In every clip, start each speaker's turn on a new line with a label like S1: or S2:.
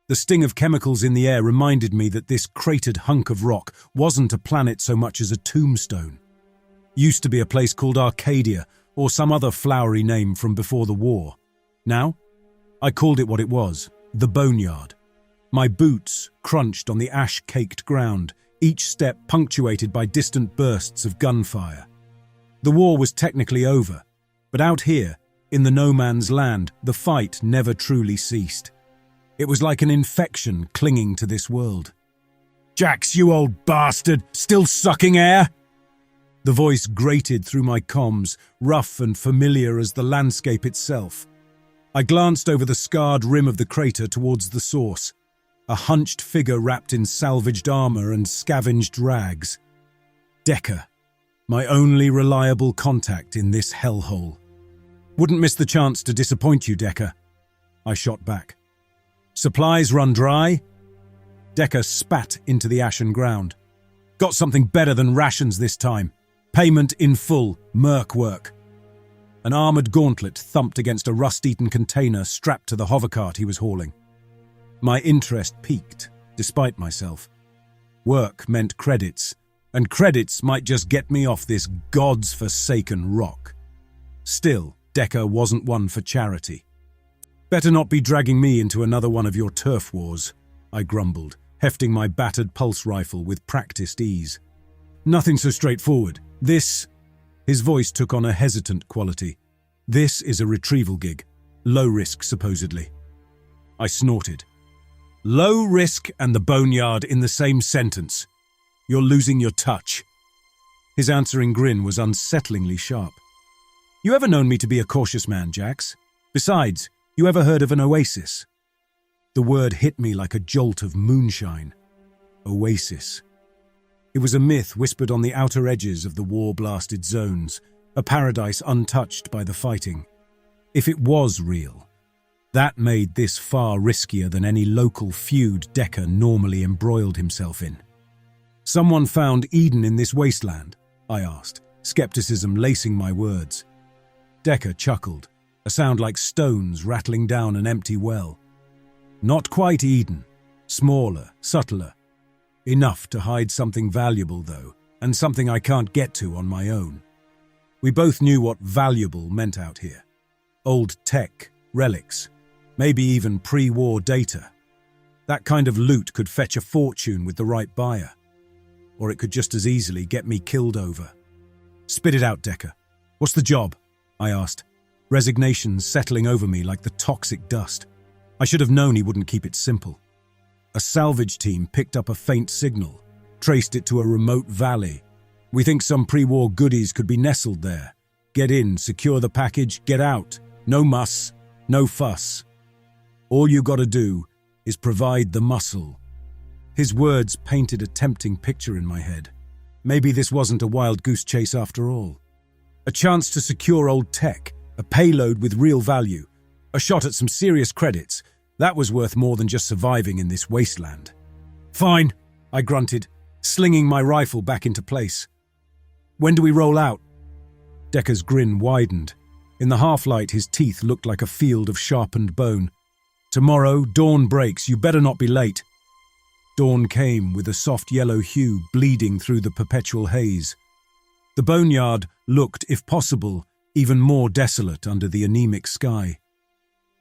S1: The sting of chemicals in the air reminded me that this cratered hunk of rock wasn't a planet so much as a tombstone. Used to be a place called Arcadia, or some other flowery name from before the war. Now, I called it what it was, the boneyard. My boots crunched on the ash-caked ground, each step punctuated by distant bursts of gunfire. The war was technically over, but out here, in the no-man's land, the fight never truly ceased. It was like an infection clinging to this world. "Jax, you old bastard, still sucking air?" The voice grated through my comms, rough and familiar as the landscape itself. I glanced over the scarred rim of the crater towards the source, a hunched figure wrapped in salvaged armor and scavenged rags. Deca, my only reliable contact in this hellhole. "Wouldn't miss the chance to disappoint you, Deca," I shot back. "Supplies run dry?" Deca spat into the ashen ground. "Got something better than rations this time. Payment in full, merc work." An armored gauntlet thumped against a rust-eaten container strapped to the hovercart he was hauling. My interest piqued, despite myself. Work meant credits, and credits might just get me off this god's-forsaken rock. Still, Deca wasn't one for charity. "Better not be dragging me into another one of your turf wars," I grumbled, hefting my battered pulse rifle with practiced ease. "Nothing so straightforward. His voice took on a hesitant quality. "This is a retrieval gig. Low risk, supposedly." I snorted. "Low risk and the boneyard in the same sentence. You're losing your touch." His answering grin was unsettlingly sharp. "You ever known me to be a cautious man, Jax? Besides, you ever heard of an oasis?" The word hit me like a jolt of moonshine. Oasis. It was a myth whispered on the outer edges of the war-blasted zones, a paradise untouched by the fighting. If it was real, that made this far riskier than any local feud Deca normally embroiled himself in. "Someone found Eden in this wasteland?" I asked, skepticism lacing my words. Deca chuckled, a sound like stones rattling down an empty well. "Not quite Eden. Smaller, subtler. Enough to hide something valuable, though, and something I can't get to on my own." We both knew what valuable meant out here. Old tech, relics, maybe even pre-war data. That kind of loot could fetch a fortune with the right buyer. Or it could just as easily get me killed over. "Spit it out, Deca. What's the job?" I asked, resignation settling over me like the toxic dust. I should have known he wouldn't keep it simple. A salvage team picked up a faint signal, traced it to a remote valley. "We think some pre-war goodies could be nestled there. Get in, secure the package, get out. No muss, no fuss. All you gotta do is provide the muscle." His words painted a tempting picture in my head. Maybe this wasn't a wild goose chase after all. A chance to secure old tech, a payload with real value, a shot at some serious credits. That was worth more than just surviving in this wasteland. "Fine," I grunted, slinging my rifle back into place. "When do we roll out?" Deca's grin widened. In the half-light, his teeth looked like a field of sharpened bone. "Tomorrow, dawn breaks. You better not be late." Dawn came with a soft yellow hue bleeding through the perpetual haze. The boneyard looked, if possible, even more desolate under the anemic sky.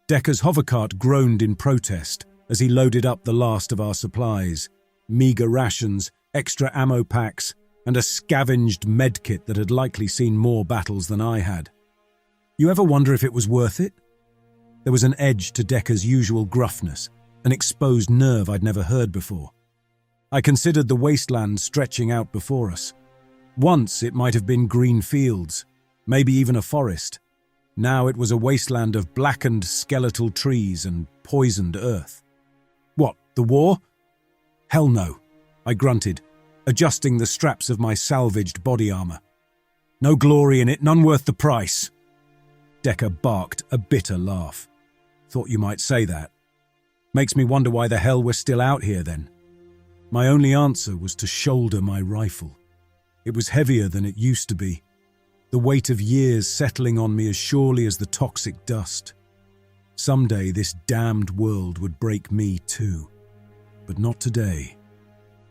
S1: Deca's hovercart groaned in protest as he loaded up the last of our supplies, meager rations, extra ammo packs, and a scavenged medkit that had likely seen more battles than I had. You ever wonder if it was worth it? There was an edge to Deca's usual gruffness, an exposed nerve I'd never heard before. I considered the wasteland stretching out before us. Once it might have been green fields, maybe even a forest. Now it was a wasteland of blackened skeletal trees and poisoned earth. What, the war? Hell no, I grunted, adjusting the straps of my salvaged body armor. No glory in it, none worth the price. Deca barked a bitter laugh. Thought you might say that. Makes me wonder why the hell we're still out here then. My only answer was to shoulder my rifle. It was heavier than it used to be, the weight of years settling on me as surely as the toxic dust. Someday this damned world would break me too. But not today.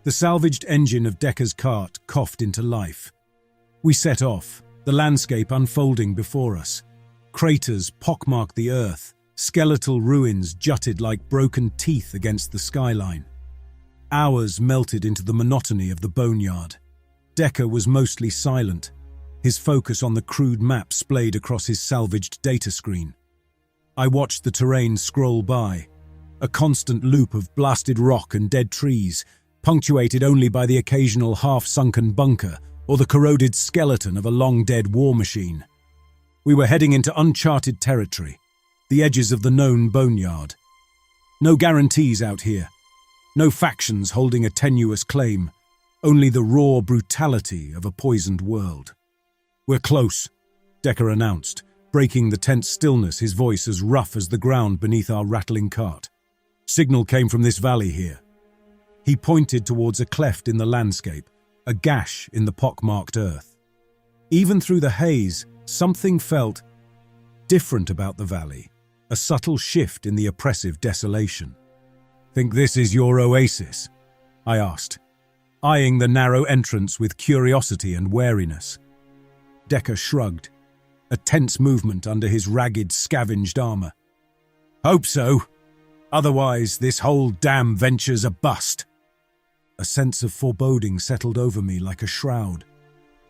S1: The salvaged engine of Deca's cart coughed into life. We set off, the landscape unfolding before us. Craters pockmarked the earth, skeletal ruins jutted like broken teeth against the skyline. Hours melted into the monotony of the boneyard. Deca was mostly silent, his focus on the crude map splayed across his salvaged data screen. I watched the terrain scroll by, a constant loop of blasted rock and dead trees, punctuated only by the occasional half-sunken bunker or the corroded skeleton of a long-dead war machine. We were heading into uncharted territory, the edges of the known boneyard. No guarantees out here, no factions holding a tenuous claim, only the raw brutality of a poisoned world. "We're close," Deca announced, breaking the tense stillness, his voice as rough as the ground beneath our rattling cart. "Signal came from this valley here." He pointed towards a cleft in the landscape, a gash in the pockmarked earth. Even through the haze, something felt different about the valley, a subtle shift in the oppressive desolation. "Think this is your oasis?" I asked, eyeing the narrow entrance with curiosity and wariness. Deca shrugged, a tense movement under his ragged, scavenged armor. "Hope so. Otherwise, this whole damn venture's a bust." A sense of foreboding settled over me like a shroud.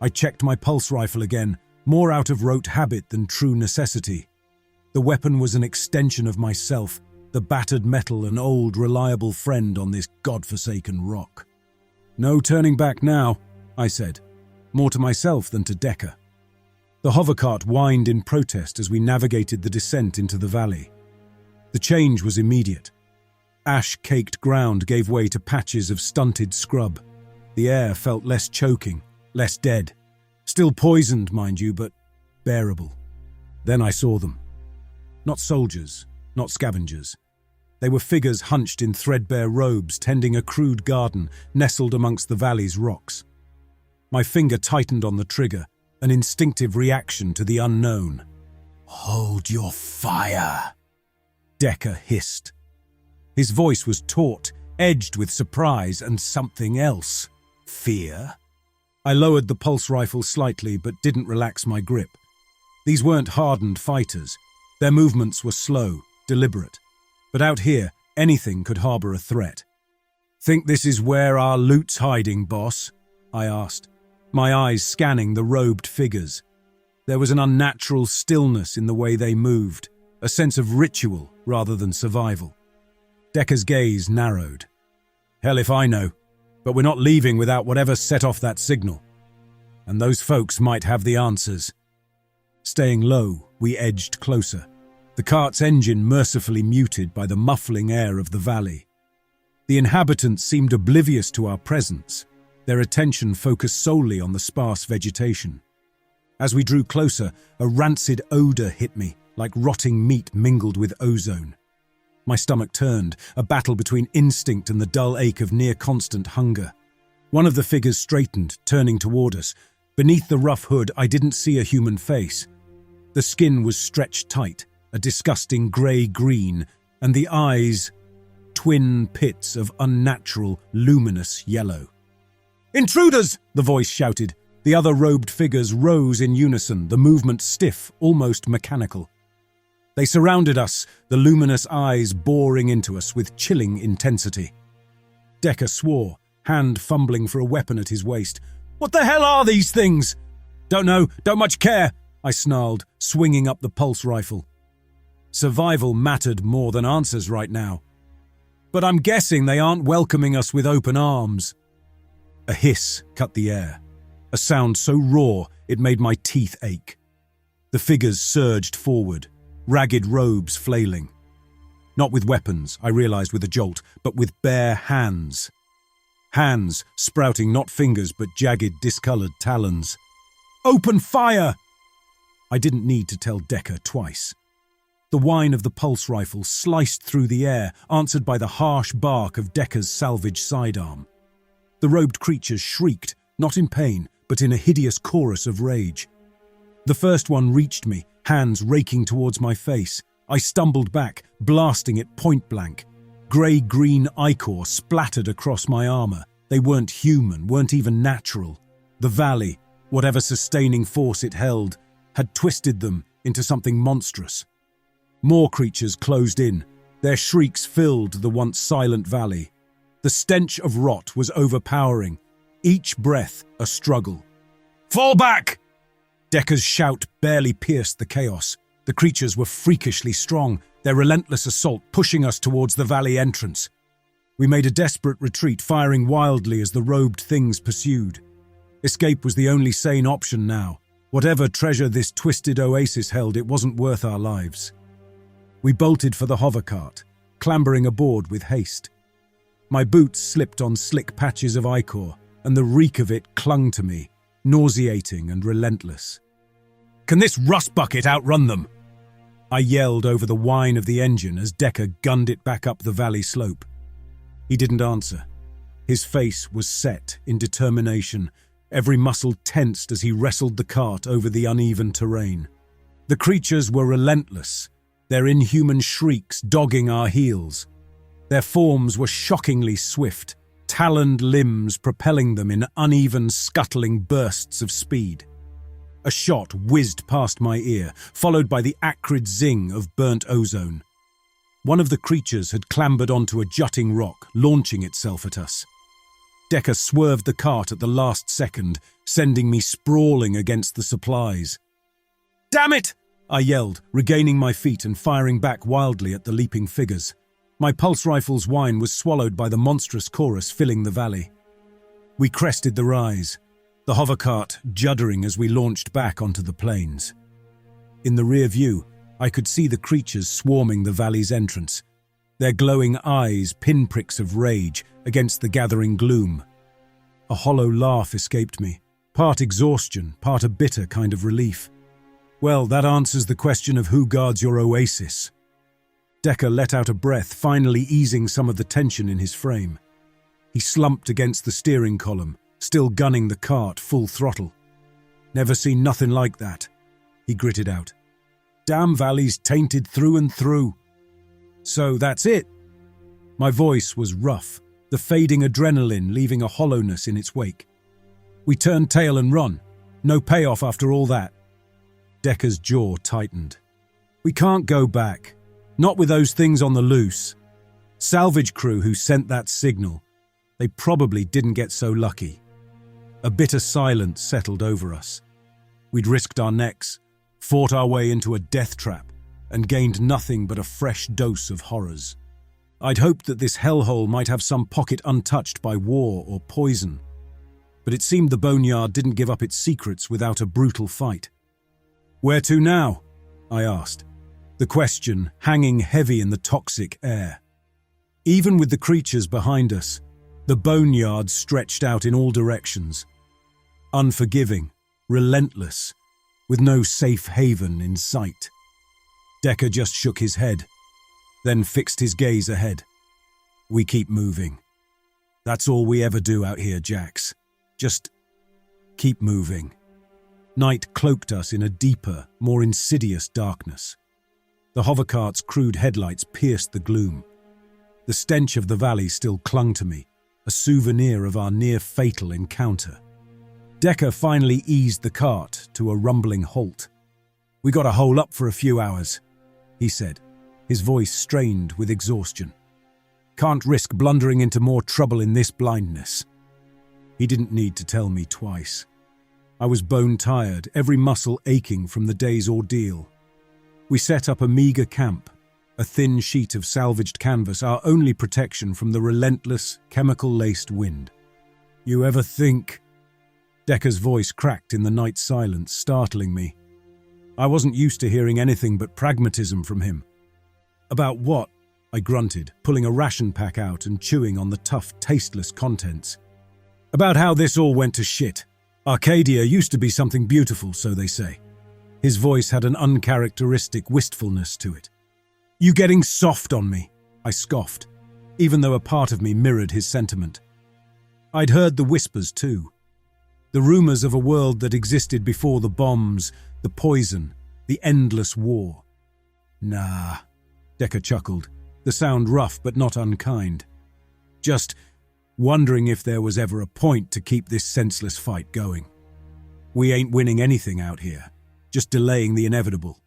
S1: I checked my pulse rifle again, more out of rote habit than true necessity. The weapon was an extension of myself, the battered metal an old, reliable friend on this godforsaken rock. "No turning back now," I said, more to myself than to Deca. The hovercart whined in protest as we navigated the descent into the valley. The change was immediate. Ash-caked ground gave way to patches of stunted scrub. The air felt less choking, less dead. Still poisoned, mind you, but bearable. Then I saw them. Not soldiers, not scavengers. They were figures hunched in threadbare robes tending a crude garden nestled amongst the valley's rocks. My finger tightened on the trigger, an instinctive reaction to the unknown. "Hold your fire," Deca hissed. His voice was taut, edged with surprise and something else. Fear? I lowered the pulse rifle slightly but didn't relax my grip. These weren't hardened fighters. Their movements were slow, deliberate. But out here, anything could harbor a threat. "Think this is where our loot's hiding, boss?" I asked, my eyes scanning the robed figures. There was an unnatural stillness in the way they moved, a sense of ritual rather than survival. Deca's gaze narrowed. "Hell if I know, but we're not leaving without whatever set off that signal. And those folks might have the answers." Staying low, we edged closer, the cart's engine mercifully muted by the muffling air of the valley. The inhabitants seemed oblivious to our presence, their attention focused solely on the sparse vegetation. As we drew closer, a rancid odor hit me, like rotting meat mingled with ozone. My stomach turned, a battle between instinct and the dull ache of near-constant hunger. One of the figures straightened, turning toward us. Beneath the rough hood, I didn't see a human face. The skin was stretched tight, a disgusting grey-green, and the eyes, twin pits of unnatural, luminous yellow. "Intruders!" the voice shouted. The other robed figures rose in unison, the movement stiff, almost mechanical. They surrounded us, the luminous eyes boring into us with chilling intensity. Deca swore, hand fumbling for a weapon at his waist. "What the hell are these things?" "Don't know, don't much care," I snarled, swinging up the pulse rifle. Survival mattered more than answers right now. "But I'm guessing they aren't welcoming us with open arms." A hiss cut the air, a sound so raw it made my teeth ache. The figures surged forward, ragged robes flailing. Not with weapons, I realized with a jolt, but with bare hands. Hands sprouting not fingers but jagged, discolored talons. "Open fire!" I didn't need to tell Deca twice. The whine of the pulse rifle sliced through the air, answered by the harsh bark of Deca's salvage sidearm. The robed creatures shrieked, not in pain, but in a hideous chorus of rage. The first one reached me, hands raking towards my face, I stumbled back, blasting it point blank. Grey-green ichor splattered across my armor. They weren't human, weren't even natural. The valley, whatever sustaining force it held, had twisted them into something monstrous. More creatures closed in. Their shrieks filled the once silent valley. The stench of rot was overpowering, each breath a struggle. "Fall back!" Deca's shout barely pierced the chaos. The creatures were freakishly strong, their relentless assault pushing us towards the valley entrance. We made a desperate retreat, firing wildly as the robed things pursued. Escape was the only sane option now. Whatever treasure this twisted oasis held, it wasn't worth our lives. We bolted for the hovercart, clambering aboard with haste. My boots slipped on slick patches of ichor, and the reek of it clung to me, nauseating and relentless. "Can this rust bucket outrun them?" I yelled over the whine of the engine as Deca gunned it back up the valley slope. He didn't answer. His face was set in determination, every muscle tensed as he wrestled the cart over the uneven terrain. The creatures were relentless, their inhuman shrieks dogging our heels. Their forms were shockingly swift, taloned limbs propelling them in uneven, scuttling bursts of speed. A shot whizzed past my ear, followed by the acrid zing of burnt ozone. One of the creatures had clambered onto a jutting rock, launching itself at us. Deca swerved the cart at the last second, sending me sprawling against the supplies. "Damn it!" I yelled, regaining my feet and firing back wildly at the leaping figures. My pulse rifle's whine was swallowed by the monstrous chorus filling the valley. We crested the rise, the hovercart juddering as we launched back onto the plains. In the rear view, I could see the creatures swarming the valley's entrance, their glowing eyes pinpricks of rage against the gathering gloom. A hollow laugh escaped me, part exhaustion, part a bitter kind of relief. Well, that answers the question of who guards your oasis. Deca let out a breath, finally easing some of the tension in his frame. He slumped against the steering column, still gunning the cart full throttle. "Never seen nothing like that," he gritted out. "Damn valley's tainted through and through." "So that's it?" My voice was rough, the fading adrenaline leaving a hollowness in its wake. "We turned tail and run. No payoff after all that." Deca's jaw tightened. "We can't go back. Not with those things on the loose. Salvage crew who sent that signal. They probably didn't get so lucky." A bitter silence settled over us. We'd risked our necks, fought our way into a death trap, and gained nothing but a fresh dose of horrors. I'd hoped that this hellhole might have some pocket untouched by war or poison. But it seemed the boneyard didn't give up its secrets without a brutal fight. "Where to now?" I asked, the question hanging heavy in the toxic air. Even with the creatures behind us, the boneyard stretched out in all directions. Unforgiving, relentless, with no safe haven in sight. Deca just shook his head, then fixed his gaze ahead. "We keep moving. That's all we ever do out here, Jax. Just keep moving." Night cloaked us in a deeper, more insidious darkness. The hovercart's crude headlights pierced the gloom. The stench of the valley still clung to me, a souvenir of our near-fatal encounter. Deca finally eased the cart to a rumbling halt. "We got to hole up for a few hours," he said, his voice strained with exhaustion. "Can't risk blundering into more trouble in this blindness." He didn't need to tell me twice. I was bone-tired, every muscle aching from the day's ordeal. We set up a meager camp, a thin sheet of salvaged canvas, our only protection from the relentless, chemical-laced wind. "You ever think—" Deca's voice cracked in the night silence, startling me. I wasn't used to hearing anything but pragmatism from him. "About what?" I grunted, pulling a ration pack out and chewing on the tough, tasteless contents. "About how this all went to shit. Arcadia used to be something beautiful, so they say." His voice had an uncharacteristic wistfulness to it. "You getting soft on me?" I scoffed, even though a part of me mirrored his sentiment. I'd heard the whispers too. The rumors of a world that existed before the bombs, the poison, the endless war. Nah, Deca chuckled, the sound rough but not unkind. Just wondering if there was ever a point to keep this senseless fight going. We ain't winning anything out here, just delaying the inevitable.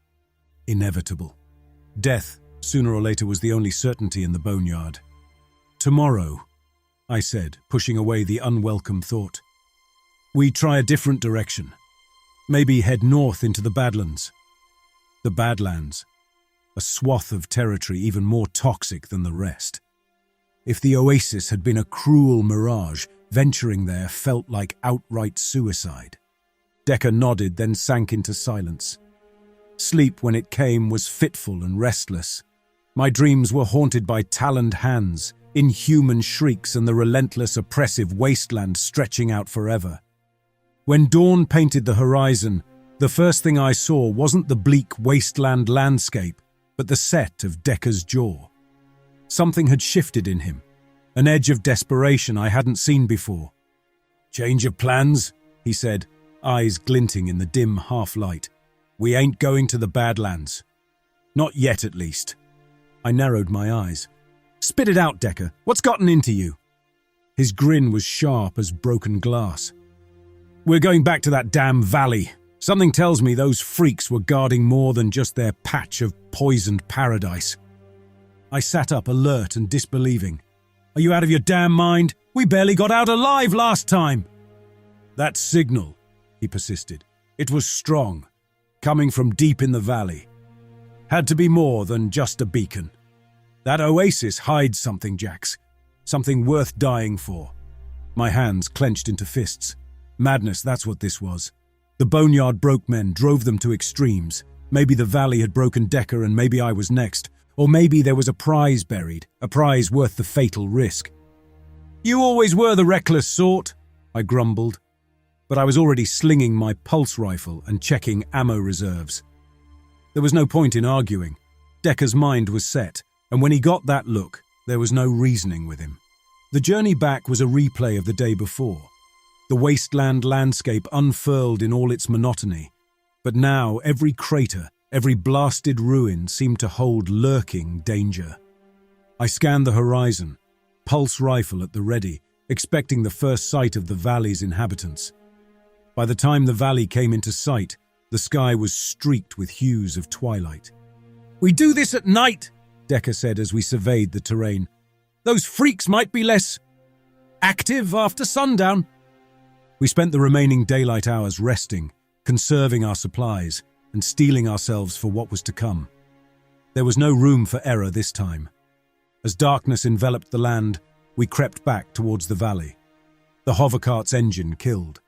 S1: Inevitable. Death, sooner or later, was the only certainty in the boneyard. Tomorrow, I said, pushing away the unwelcome thought. We try a different direction. Maybe head north into the Badlands. The Badlands. A swath of territory even more toxic than the rest. If the oasis had been a cruel mirage, venturing there felt like outright suicide. Deca nodded, then sank into silence. Sleep, when it came, was fitful and restless. My dreams were haunted by taloned hands, inhuman shrieks, and the relentless, oppressive wasteland stretching out forever. When dawn painted the horizon, the first thing I saw wasn't the bleak wasteland landscape, but the set of Deca's jaw. Something had shifted in him, an edge of desperation I hadn't seen before. "Change of plans?" he said, eyes glinting in the dim half-light. "We ain't going to the Badlands. Not yet, at least." I narrowed my eyes. "Spit it out, Deca. What's gotten into you?" His grin was sharp as broken glass. "We're going back to that damn valley. Something tells me those freaks were guarding more than just their patch of poisoned paradise." I sat up, alert and disbelieving. "Are you out of your damn mind? We barely got out alive last time." "That signal," he persisted. "It was strong, coming from deep in the valley. Had to be more than just a beacon. That oasis hides something, Jax. Something worth dying for." My hands clenched into fists. Madness, that's what this was. The boneyard broke men, drove them to extremes. Maybe the valley had broken Deca and maybe I was next. Or maybe there was a prize buried, a prize worth the fatal risk. "You always were the reckless sort," I grumbled. But I was already slinging my pulse rifle and checking ammo reserves. There was no point in arguing. Deca's mind was set, and when he got that look, there was no reasoning with him. The journey back was a replay of the day before. The wasteland landscape unfurled in all its monotony, but now every crater, every blasted ruin seemed to hold lurking danger. I scanned the horizon, pulse rifle at the ready, expecting the first sight of the valley's inhabitants. By the time the valley came into sight, the sky was streaked with hues of twilight. "We do this at night," Deca said as we surveyed the terrain. "Those freaks might be less active after sundown." We spent the remaining daylight hours resting, conserving our supplies, and steeling ourselves for what was to come. There was no room for error this time. As darkness enveloped the land, we crept back towards the valley. The hovercart's engine killed.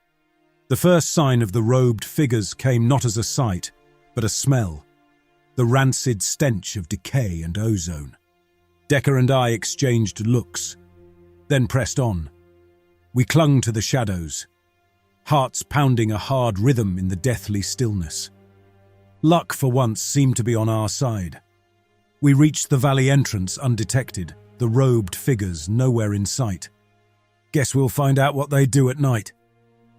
S1: The first sign of the robed figures came not as a sight, but a smell. The rancid stench of decay and ozone. Deca and I exchanged looks, then pressed on. We clung to the shadows, hearts pounding a hard rhythm in the deathly stillness. Luck, for once, seemed to be on our side. We reached the valley entrance undetected, the robed figures nowhere in sight. "Guess we'll find out what they do at night,"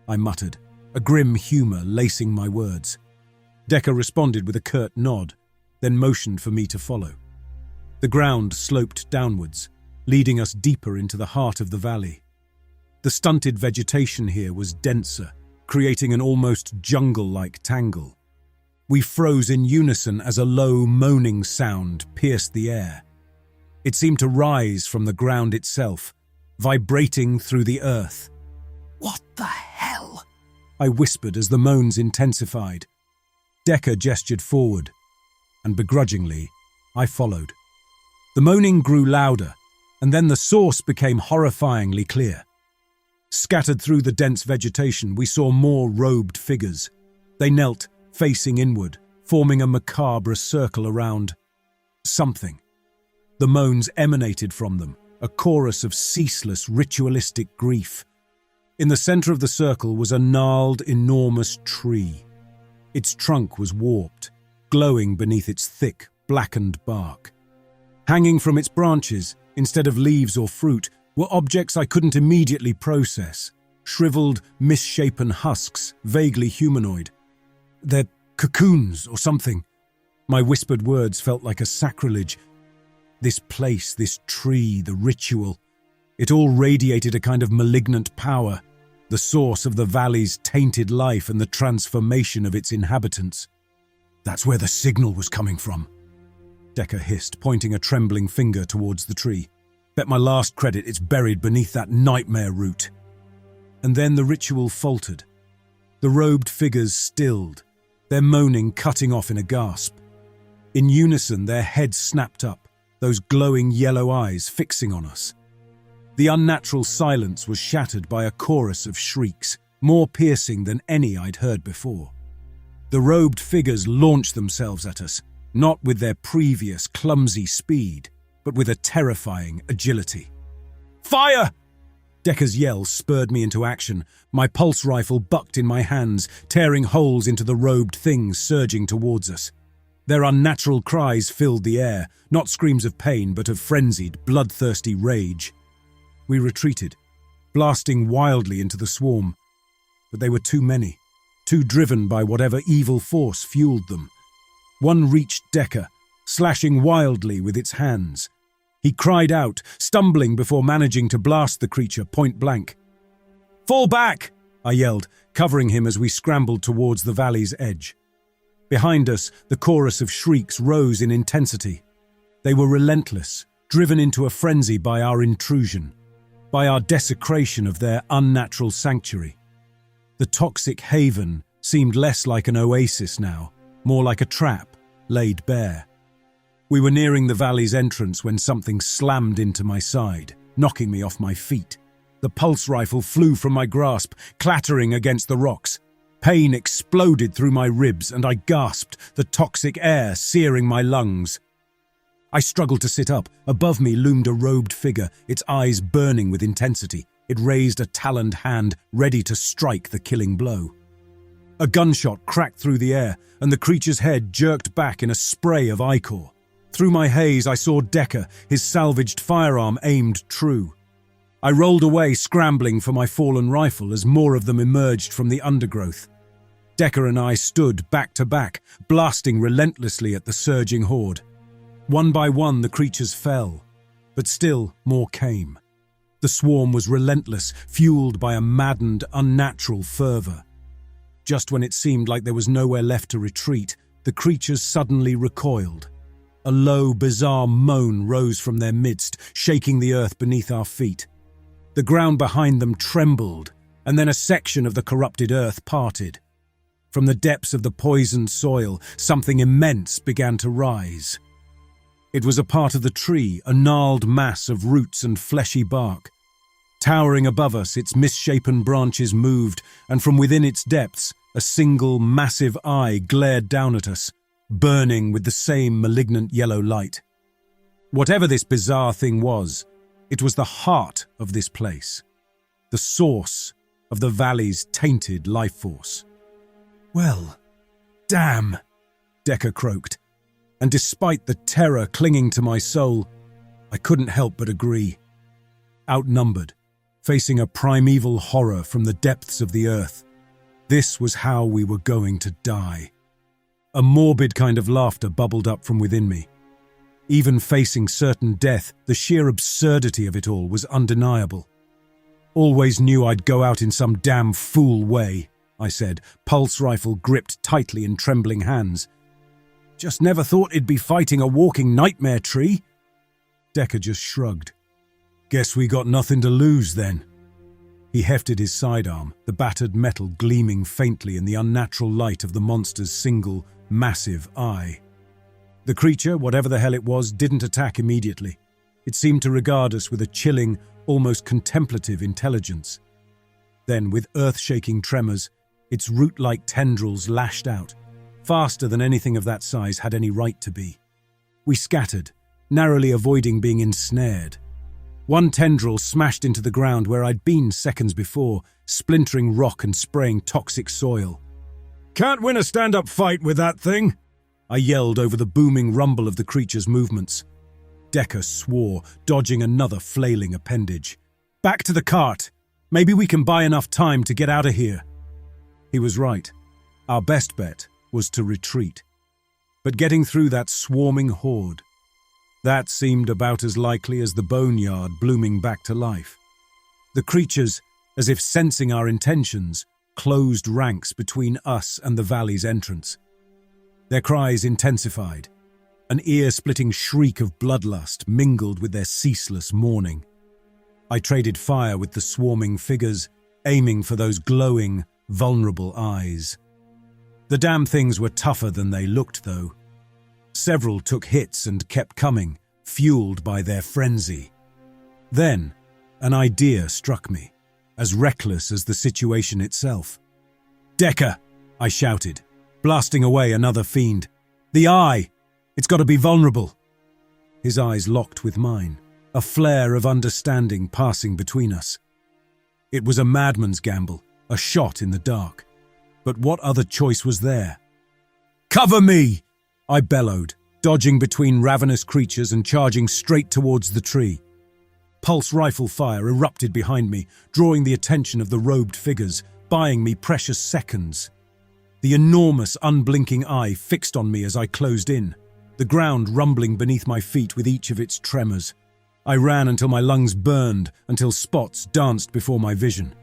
S1: I muttered, a grim humour lacing my words. Deca responded with a curt nod, then motioned for me to follow. The ground sloped downwards, leading us deeper into the heart of the valley. The stunted vegetation here was denser, creating an almost jungle-like tangle. We froze in unison as a low, moaning sound pierced the air. It seemed to rise from the ground itself, vibrating through the earth. "What the hell?" I whispered as the moans intensified. Deca gestured forward, and begrudgingly, I followed. The moaning grew louder, and then the source became horrifyingly clear. Scattered through the dense vegetation, we saw more robed figures. They knelt, facing inward, forming a macabre circle around something. The moans emanated from them, a chorus of ceaseless, ritualistic grief. In the center of the circle was a gnarled, enormous tree. Its trunk was warped, glowing beneath its thick, blackened bark. Hanging from its branches, instead of leaves or fruit, were objects I couldn't immediately process. Shriveled, misshapen husks, vaguely humanoid. "They're cocoons or something," My whispered words felt like a sacrilege. This place, this tree, the ritual, it all radiated a kind of malignant power, the source of the valley's tainted life and the transformation of its inhabitants. That's where the signal was coming from, Deca hissed, pointing a trembling finger towards the tree. Bet my last credit it's buried beneath that nightmare root. And then the ritual faltered. The robed figures stilled, their moaning cutting off in a gasp. In unison, their heads snapped up, those glowing yellow eyes fixing on us. The unnatural silence was shattered by a chorus of shrieks, more piercing than any I'd heard before. The robed figures launched themselves at us, not with their previous clumsy speed, but with a terrifying agility. "Fire!" Deca's yell spurred me into action. My pulse rifle bucked in my hands, tearing holes into the robed things surging towards us. Their unnatural cries filled the air, not screams of pain, but of frenzied, bloodthirsty rage. We retreated, blasting wildly into the swarm. But they were too many, too driven by whatever evil force fueled them. One reached Deca, slashing wildly with its hands. He cried out, stumbling before managing to blast the creature point blank. "Fall back!" I yelled, covering him as we scrambled towards the valley's edge. Behind us, the chorus of shrieks rose in intensity. They were relentless, driven into a frenzy by our intrusion, by our desecration of their unnatural sanctuary. The toxic haven seemed less like an oasis now, more like a trap, laid bare. We were nearing the valley's entrance when something slammed into my side, knocking me off my feet. The pulse rifle flew from my grasp, clattering against the rocks. Pain exploded through my ribs and I gasped, the toxic air searing my lungs. I struggled to sit up. Above me loomed a robed figure, its eyes burning with intensity. It raised a taloned hand, ready to strike the killing blow. A gunshot cracked through the air, and the creature's head jerked back in a spray of ichor. Through my haze, I saw Deca, his salvaged firearm aimed true. I rolled away, scrambling for my fallen rifle as more of them emerged from the undergrowth. Deca and I stood back to back, blasting relentlessly at the surging horde. One by one, the creatures fell, but still more came. The swarm was relentless, fueled by a maddened, unnatural fervor. Just when it seemed like there was nowhere left to retreat, the creatures suddenly recoiled. A low, bizarre moan rose from their midst, shaking the earth beneath our feet. The ground behind them trembled, and then a section of the corrupted earth parted. From the depths of the poisoned soil, something immense began to rise. It was a part of the tree, a gnarled mass of roots and fleshy bark. Towering above us, its misshapen branches moved, and from within its depths, a single massive eye glared down at us, burning with the same malignant yellow light. Whatever this bizarre thing was, it was the heart of this place, the source of the valley's tainted life force. "Well, damn," Deca croaked, and despite the terror clinging to my soul, I couldn't help but agree. Outnumbered, facing a primeval horror from the depths of the earth, this was how we were going to die. A morbid kind of laughter bubbled up from within me. Even facing certain death, the sheer absurdity of it all was undeniable. "Always knew I'd go out in some damn fool way," I said, pulse rifle gripped tightly in trembling hands. "Just never thought it'd be fighting a walking nightmare tree." Deca just shrugged. "Guess we got nothing to lose then." He hefted his sidearm, the battered metal gleaming faintly in the unnatural light of the monster's single, massive eye. The creature, whatever the hell it was, didn't attack immediately. It seemed to regard us with a chilling, almost contemplative intelligence. Then, with earth-shaking tremors, its root-like tendrils lashed out, faster than anything of that size had any right to be. We scattered, narrowly avoiding being ensnared. One tendril smashed into the ground where I'd been seconds before, splintering rock and spraying toxic soil. "Can't win a stand-up fight with that thing," I yelled over the booming rumble of the creature's movements. Deca swore, dodging another flailing appendage. "Back to the cart. Maybe we can buy enough time to get out of here." He was right. Our best bet was to retreat. But getting through that swarming horde, that seemed about as likely as the boneyard blooming back to life. The creatures, as if sensing our intentions, closed ranks between us and the valley's entrance. Their cries intensified. An ear-splitting shriek of bloodlust mingled with their ceaseless mourning. I traded fire with the swarming figures, aiming for those glowing, vulnerable eyes. The damn things were tougher than they looked, though. Several took hits and kept coming, fueled by their frenzy. Then, an idea struck me, as reckless as the situation itself. "Deca!" I shouted, blasting away another fiend. "The eye! It's got to be vulnerable!" His eyes locked with mine, a flare of understanding passing between us. It was a madman's gamble, a shot in the dark. But what other choice was there? "Cover me!" I bellowed, dodging between ravenous creatures and charging straight towards the tree. Pulse rifle fire erupted behind me, drawing the attention of the robed figures, buying me precious seconds. The enormous, unblinking eye fixed on me as I closed in, the ground rumbling beneath my feet with each of its tremors. I ran until my lungs burned, until spots danced before my vision.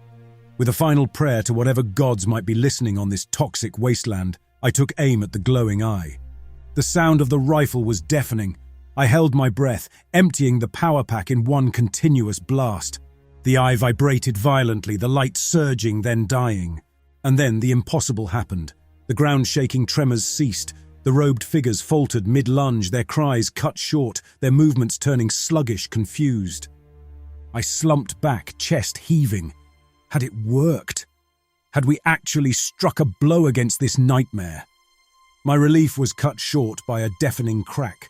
S1: With a final prayer to whatever gods might be listening on this toxic wasteland, I took aim at the glowing eye. The sound of the rifle was deafening. I held my breath, emptying the power pack in one continuous blast. The eye vibrated violently, the light surging, then dying. And then the impossible happened. The ground-shaking tremors ceased. The robed figures faltered mid-lunge, their cries cut short, their movements turning sluggish, confused. I slumped back, chest heaving. Had it worked? Had we actually struck a blow against this nightmare? My relief was cut short by a deafening crack.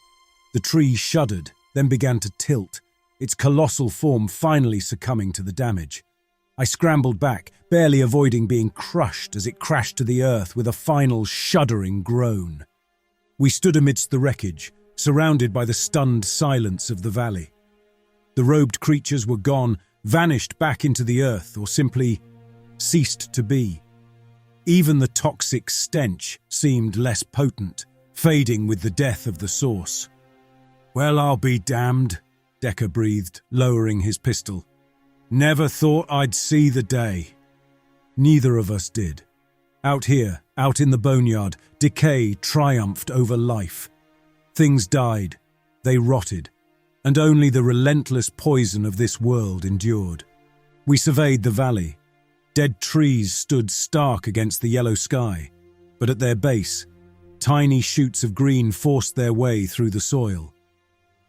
S1: The tree shuddered, then began to tilt, its colossal form finally succumbing to the damage. I scrambled back, barely avoiding being crushed as it crashed to the earth with a final shuddering groan. We stood amidst the wreckage, surrounded by the stunned silence of the valley. The robed creatures were gone, vanished back into the earth, or simply ceased to be. Even the toxic stench seemed less potent, fading with the death of the source. "Well, I'll be damned," Deca breathed, lowering his pistol. "Never thought I'd see the day." Neither of us did. Out here, out in the boneyard, decay triumphed over life. Things died, they rotted, and only the relentless poison of this world endured. We surveyed the valley. Dead trees stood stark against the yellow sky, but at their base, tiny shoots of green forced their way through the soil.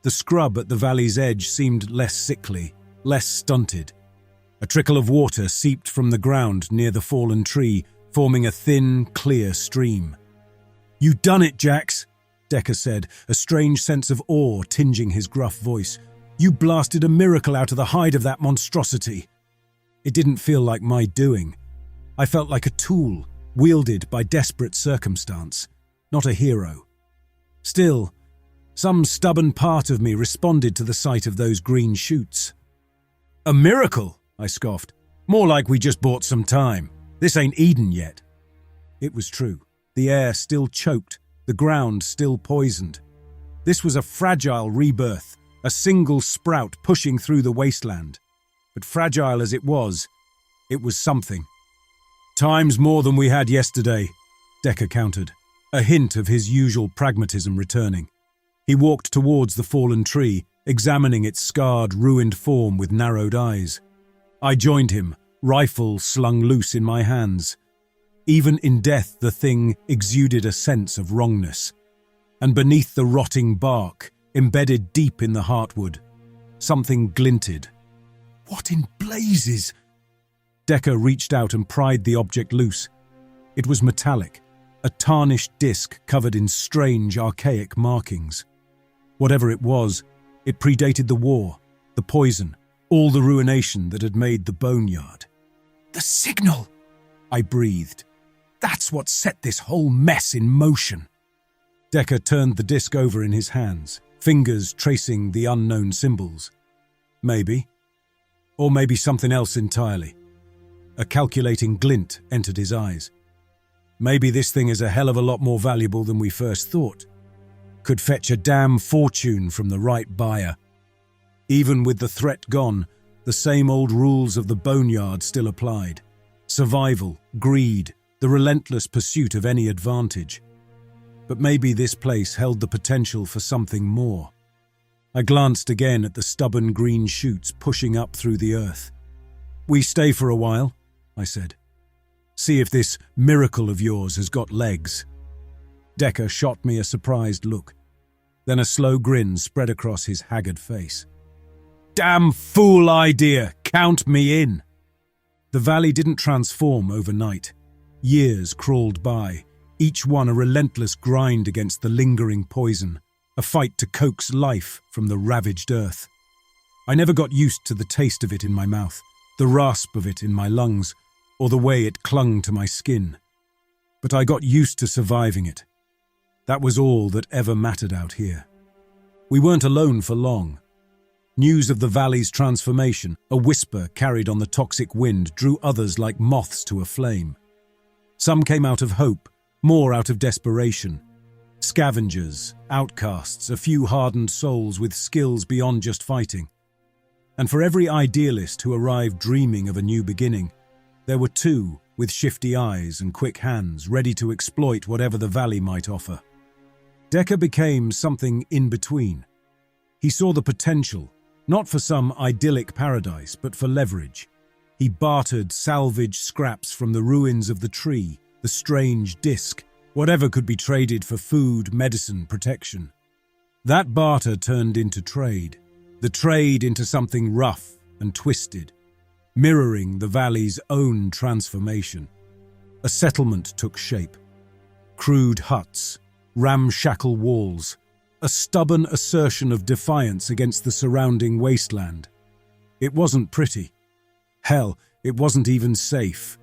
S1: The scrub at the valley's edge seemed less sickly, less stunted. A trickle of water seeped from the ground near the fallen tree, forming a thin, clear stream. "You done it, Jax," Deca said, a strange sense of awe tinging his gruff voice. "You blasted a miracle out of the hide of that monstrosity." It didn't feel like my doing. I felt like a tool, wielded by desperate circumstance, not a hero. Still, some stubborn part of me responded to the sight of those green shoots. "A miracle?" I scoffed. "More like we just bought some time. This ain't Eden yet." It was true. The air still choked, the ground still poisoned. This was a fragile rebirth, a single sprout pushing through the wasteland. But fragile as it was something. "Times more than we had yesterday," Deca countered, a hint of his usual pragmatism returning. He walked towards the fallen tree, examining its scarred, ruined form with narrowed eyes. I joined him, rifle slung loose in my hands. Even in death, the thing exuded a sense of wrongness. And beneath the rotting bark, embedded deep in the heartwood, something glinted. "What in blazes?" Deca reached out and pried the object loose. It was metallic, a tarnished disc covered in strange, archaic markings. Whatever it was, it predated the war, the poison, all the ruination that had made the boneyard. "The signal!" I breathed. "That's what set this whole mess in motion." Deca turned the disc over in his hands, fingers tracing the unknown symbols. Maybe. Or maybe something else entirely. A calculating glint entered his eyes. Maybe this thing is a hell of a lot more valuable than we first thought. Could fetch a damn fortune from the right buyer. Even with the threat gone, the same old rules of the boneyard still applied. Survival, greed, the relentless pursuit of any advantage. But maybe this place held the potential for something more. I glanced again at the stubborn green shoots pushing up through the earth. "We stay for a while," I said. "See if this miracle of yours has got legs." Deca shot me a surprised look. Then a slow grin spread across his haggard face. "Damn fool idea! Count me in!" The valley didn't transform overnight. Years crawled by, each one a relentless grind against the lingering poison, a fight to coax life from the ravaged earth. I never got used to the taste of it in my mouth, the rasp of it in my lungs, or the way it clung to my skin. But I got used to surviving it. That was all that ever mattered out here. We weren't alone for long. News of the valley's transformation, a whisper carried on the toxic wind, drew others like moths to a flame. Some came out of hope, more out of desperation. Scavengers, outcasts, a few hardened souls with skills beyond just fighting. And for every idealist who arrived dreaming of a new beginning, there were two with shifty eyes and quick hands, ready to exploit whatever the valley might offer. Deca became something in between. He saw the potential, not for some idyllic paradise, but for leverage. He bartered salvaged scraps from the ruins of the tree, the strange disc, whatever could be traded for food, medicine, protection. That barter turned into trade, the trade into something rough and twisted, mirroring the valley's own transformation. A settlement took shape. Crude huts, ramshackle walls, a stubborn assertion of defiance against the surrounding wasteland. It wasn't pretty. Hell, it wasn't even safe.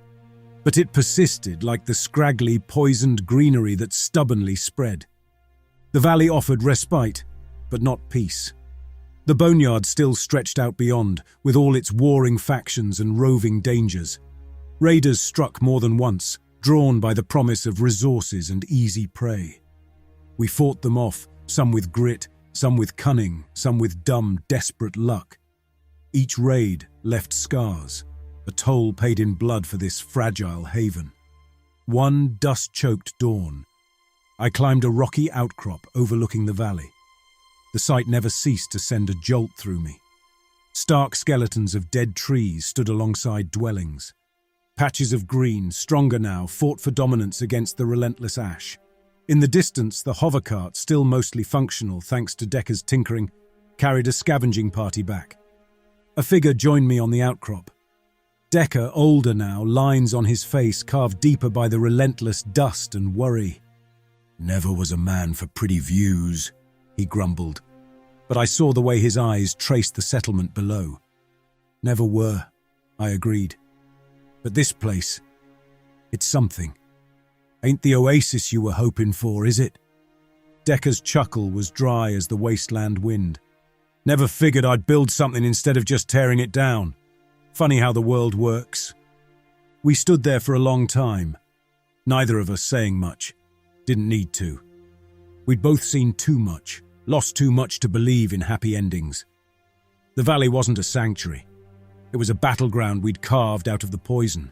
S1: But it persisted like the scraggly, poisoned greenery that stubbornly spread. The valley offered respite, but not peace. The boneyard still stretched out beyond, with all its warring factions and roving dangers. Raiders struck more than once, drawn by the promise of resources and easy prey. We fought them off, some with grit, some with cunning, some with dumb, desperate luck. Each raid left scars, a toll paid in blood for this fragile haven. One dust-choked dawn, I climbed a rocky outcrop overlooking the valley. The sight never ceased to send a jolt through me. Stark skeletons of dead trees stood alongside dwellings. Patches of green, stronger now, fought for dominance against the relentless ash. In the distance, the hovercart, still mostly functional thanks to Deca's tinkering, carried a scavenging party back. A figure joined me on the outcrop. Deca, older now, lines on his face carved deeper by the relentless dust and worry. "Never was a man for pretty views," he grumbled, but I saw the way his eyes traced the settlement below. "Never were," I agreed. "But this place, it's something. Ain't the oasis you were hoping for, is it?" Deca's chuckle was dry as the wasteland wind. "Never figured I'd build something instead of just tearing it down. Funny how the world works." We stood there for a long time, neither of us saying much. Didn't need to. We'd both seen too much, lost too much to believe in happy endings. The valley wasn't a sanctuary. It was a battleground we'd carved out of the poison.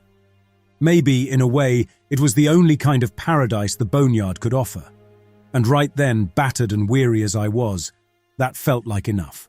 S1: Maybe, in a way, it was the only kind of paradise the boneyard could offer. And right then, battered and weary as I was, that felt like enough.